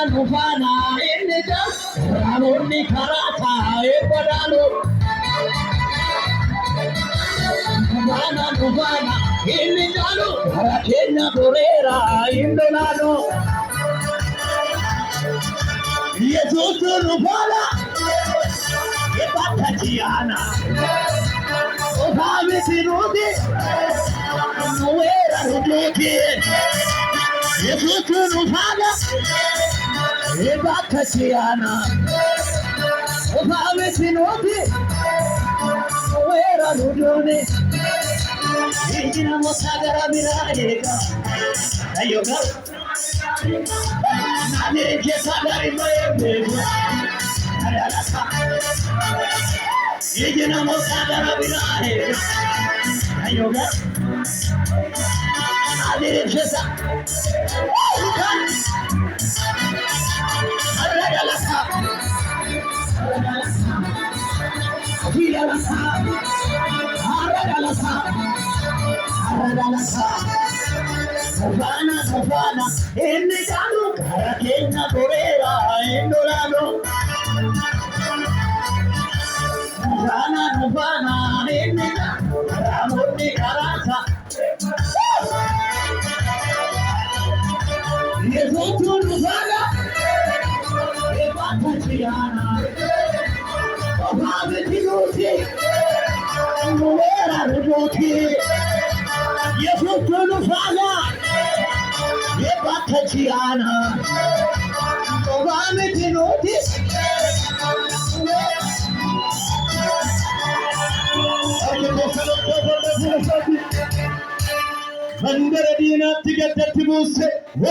Nufana inda ramoni karata epadalo Nufana indalo harakenya dorera indolano Jesus Nufana epatachiana Ohavi sinudi Nuera ruduki Jesus Nufana epatachiana Ohavi sinudi Nuera ruduki Ijina mosagara mirayega Ayoga Nane kesagari mayebe Ayalasa Ijina mosagara mirayega Ayoga Nane kesa Ayalasa Ayalasa Nufana, Indicano, Karakena Corera, Indolano, Nufana, Indicano, Ramoni Carasa, Yesutu Nufana, Epatachiana, Ohavetinuti, Nuera Ruduki, Yesutu Nufana, Epatachiana, Ohavetinuti, Mandara Dina Ticket